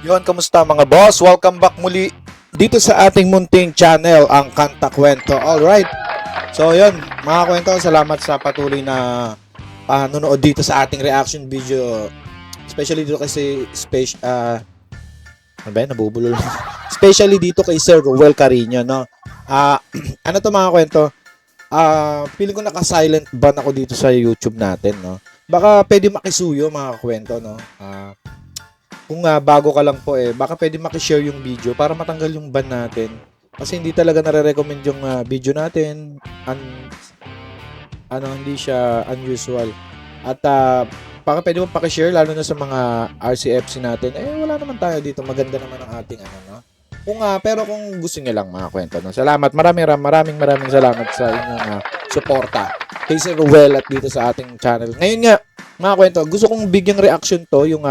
Yun, kamusta mga boss? Welcome back muli dito sa ating munting channel, ang Kanta Kwento. Alright. So yun, mga kwento, salamat sa patuloy na panonood dito sa ating reaction video. Especially dito kasi ano ba yun? Nabubulol. Especially dito kay Sir Rowel Carino, no? Ano to mga kwento? Feeling ko naka-silent ban ako dito sa YouTube natin, no? Baka pwede makisuyo mga kwento, no? Kung bago ka lang po baka pwede maki-share yung video para matanggal yung ban natin. Kasi hindi talaga nare-recommend yung video natin. Hindi siya unusual. At baka pwede mo paki-share lalo na sa mga RCFC natin. Wala naman tayo dito. Maganda naman ang ating no? Pero kung gusto niyo lang mga kwento, no? Salamat. Maraming salamat sa inyong suporta kay Sir Rowel at dito sa ating channel. Ngayon nga, mga kwento, gusto kong bigyang reaction to yung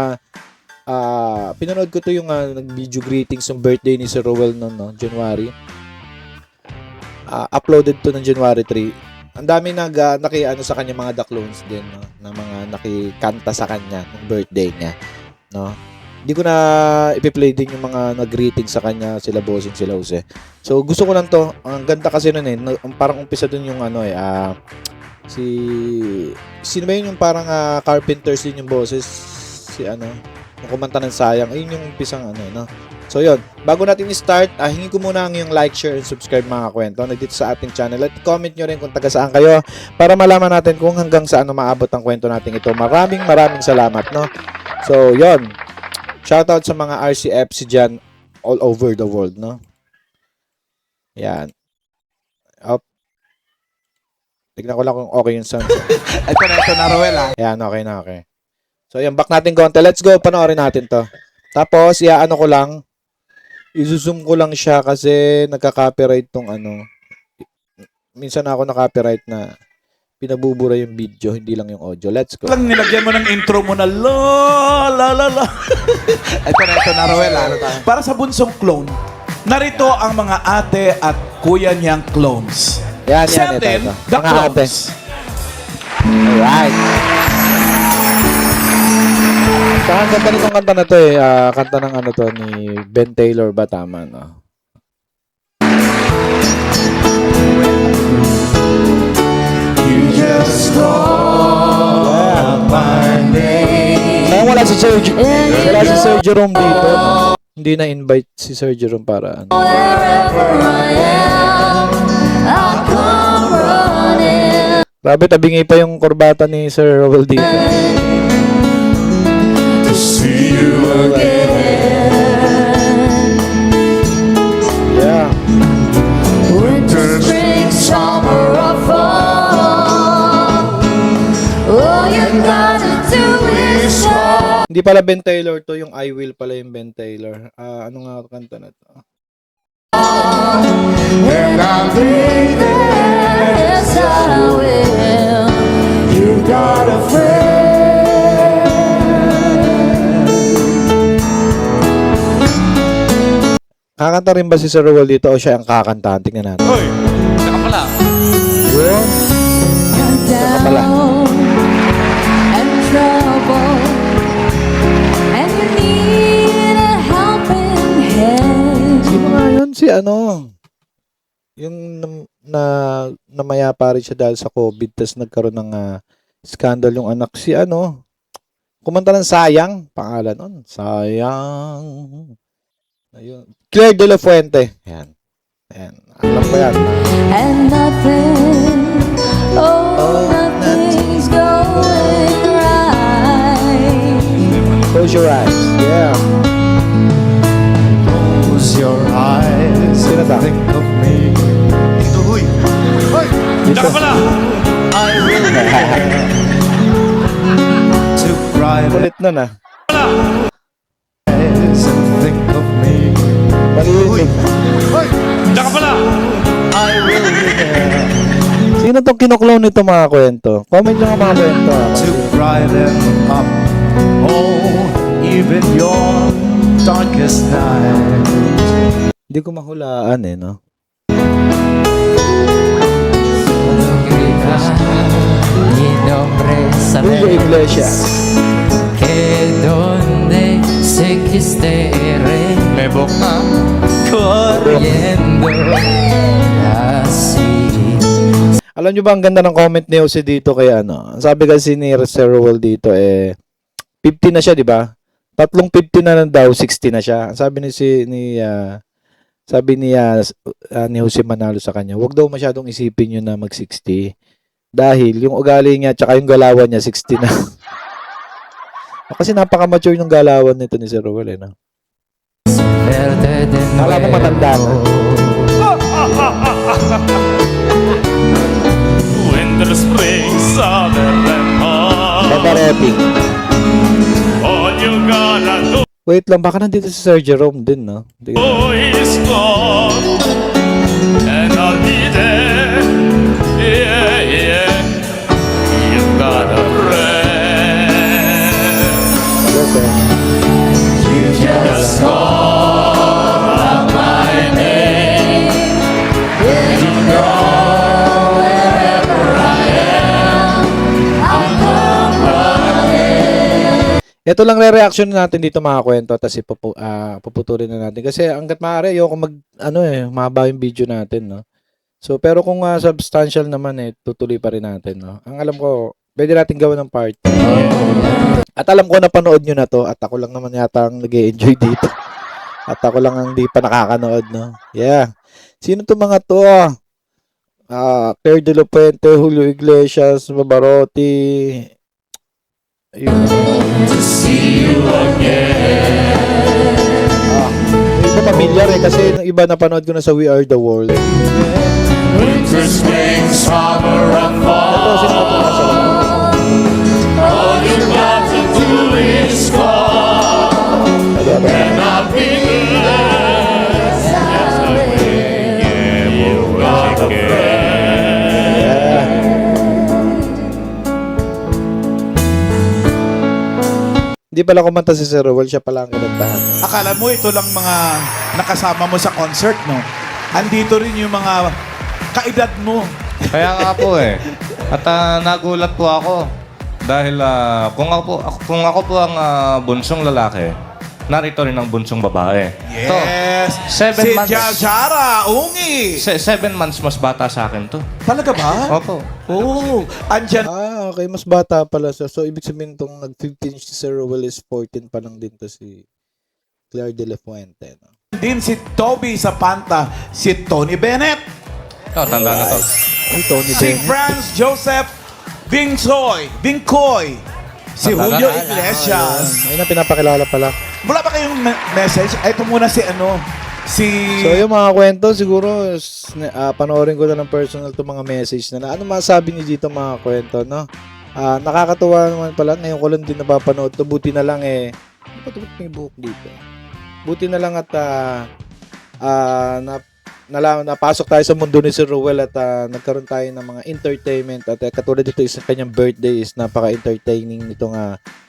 pinanood ko to yung nag-video greetings ng birthday ni Sir Rowel no, January. Uploaded to ng January 3. Ang dami naki-ano sa kanya mga clones din, no, na mga nakikanta sa kanya ng birthday niya, no. Hindi ko na ipi-play din yung mga nag-greeting sa kanya, sila Bossing, sila Jose. So gusto ko lang to. Ang ganda kasi noon parang umpisa dun yung sino ba yun yung parang Carpenters din yung boses, yung kumanta ng Sayang, ayun yung umpisang no. So yun, bago natin i-start, hingin ko muna yung like, share, and subscribe mga kwento nandito sa ating channel. At comment nyo rin kung taga saan kayo para malaman natin kung hanggang saan maabot ang kwento natin ito. Maraming salamat, no. So yun, shoutout sa mga RCFC dyan all over the world, no. Yan. Tignan ko lang kung okay yung sound. ito na Rowel Yan, okay. So, yan, back natin konti. Let's go, panoorin natin to. Tapos, ko lang, i-zoom ko lang siya kasi nagka-copyright tong minsan ako na-copyright na pinabubura yung video, hindi lang yung audio. Let's go. Lang nilagyan mo ng intro mo na la. ito na Rowel Para sa bunsong clone, narito ang mga ate at kuya niyang clones. Yan, Send ito. in the Mga ate. clones. Alright. Saka ang ganda nitong kanta na to kanta ng ni Ben Taylor ba tama, no? You just call my name. Kaya wala si Sir Jerome dito, no? Hindi na-invite si Sir Jerome para Grabe, tabingi pa yung korbata ni Sir Rowel dito. See you again. Yeah. Winter, spring, summer, or fall. All you gotta do is show. Hindi pala Ben Taylor to, yung I Will pala yung Ben Taylor. Ano nga kanta na to? And I'll be there, yes I will. You got a friend. Kakanta rin ba si Sir Rowel dito o siya ang kakantahan? Tingnan natin. Hoy, saka pala. Yun. pala. And trouble, and you need a helping hand. Sino nga yun? Si yung namayapa rin siya dahil sa COVID tapos nagkaroon ng scandal yung anak. Si kumanta ng Sayang. Pangalan nun. Sayang. Ayun. Claire de la Fuente. Ayan. Alam ko yan. And nothing's going right. Close your eyes. Yeah. Close your eyes Sino ba? think of me. Ito, huy. Hoy, saka pala. I will be there to brighten Kulit nun eyes and think of me. Maliit. Hoy, saka pala. I will be there Sino tong kinuklone nito mga kwento? Comment nyo nga mga kwento. to brighten up, even your darkest night. Hindi ko mahulaan no? Julio Iglesias. Que donde sé que esté Alam nyo ba, ang ganda ng comment ni Jose dito kay ano? Ang sabi kasi ni Sir Rowell dito, 50 na siya, di ba? Tatlong 50 na lang daw, 60 na siya. Ang sabi ni Jose Manalo sa kanya, wag daw masyadong isipin yun na mag-60. Dahil yung ugali niya, tsaka yung galawan niya, 60 na. Kasi napaka-mature yung galawan nito ni Sir Rowell, no? Kala mo matanda na. Winter, spring, summer, and fall. Papareting. All you gotta do Wait lang, baka nandito si Sir Jerome din, no? is call, and I'll be there. Yeah, yeah. You gotta pray. You just call out my name. You know wherever I am, I'll come running. Ito lang re-reaction natin dito mga kwento, tapos puputurin na natin. Kasi hanggat maaari, ayoko mahaba yung video natin, no? So, pero kung substantial naman, tutuloy pa rin natin, no? Ang alam ko, pwede natin gawin ng part. At alam ko, napanood nyo na to, at ako lang naman yata ang nag-enjoy dito. At ako lang ang di pa nakakanood, no? Yeah. Sino to mga to? Claire De La Puente, Julio Iglesias, Babarotti. Ayun. To see you again. Yung iba familiar kasi yung iba napanood ko na sa We Are The World. Winter, spring, summer, and Ito, sino ba ito nasa labas? all you got to do is call, and I'll be there. Yes, I will. Yeah, you gotta pray. Yeah. Hindi pala kumanta si Sir Rowell, siya pala ang kinantahan. Akala mo ito lang mga nakasama mo sa concert, no? Andito rin yung mga kaedad mo. Kaya nga po At nagulat po ako dahil kung ako po ang bunsong lalaki, narito rin ang bunsong babae. Yes! So, 7 si months. Jara, Ungi! 7 months mas bata sa akin to. Talaga ba? Opo. Oo. Andyan Okay, mas bata pala siya. So, ibig sabihin itong nag-15 si Sir Rowell is 14 pa lang din to si Claire De La Fuente. No? din si Toby Zapanta, si Tony Bennett, Tanda na to. Ay, Tony si Bennett. Franz Joseph Bingkoy, si Tanda Julio na. Iglesias. Ayun na, pinapakilala pala. Wala ba kayong message? Ay, ito muna si si... So, yung mga kwento, siguro, panoorin ko na ng personal to mga message na. Ano masabi niyo dito mga kwento, no? Nakakatuwa naman pala. Ngayon ko lang din napapanood to. Buti na lang ba't may buhok dito? Buti na lang at napasok tayo sa mundo ni Sir Rowell at nagkaroon tayo ng mga entertainment at katulad dito is kanyang birthday is napaka-entertaining nitong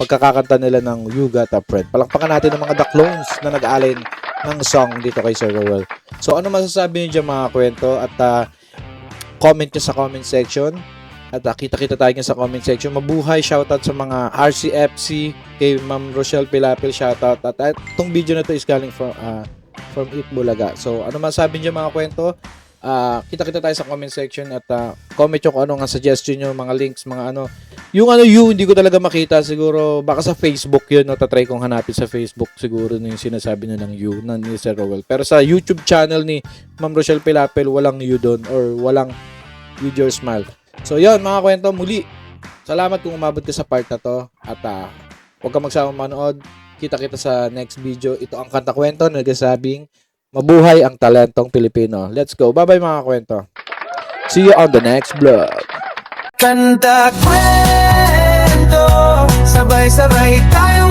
pagkakakanta nila ng You Got a Friend. Palakpakan natin ng mga The Clones na nag-alin ng song dito kay Sir Rowell. So ano masasabi niyo dyan mga kwento at comment nyo sa comment section at kita-kita tayo sa comment section. Mabuhay, shoutout sa mga RCFC, kay Ma'am Rochelle Pilapil, shoutout at itong video na to is galing from Eat Bulaga. So, ano masabi niyo mga kwento? Kita-kita tayo sa comment section at comment nyo kung ano nga suggestion nyo, mga links, mga ano. Yung hindi ko talaga makita. Siguro, baka sa Facebook yun, no? Tatry kong hanapin sa Facebook siguro na yung sinasabi na ng na ni Sir Rowell. Pero sa YouTube channel ni Ma'am Rochelle Pilapil, walang you doon or walang With Your Smile. So, yun mga kwento, muli. Salamat kung umabot ka sa part na to at huwag ka magsama manood. Kita-kita sa next video. Ito ang Kanta Kwento na nagsasabing mabuhay ang talentong Pilipino. Let's go. Bye-bye mga kwento. See you on the next vlog. Kanta kwento, sabay-sabay tayo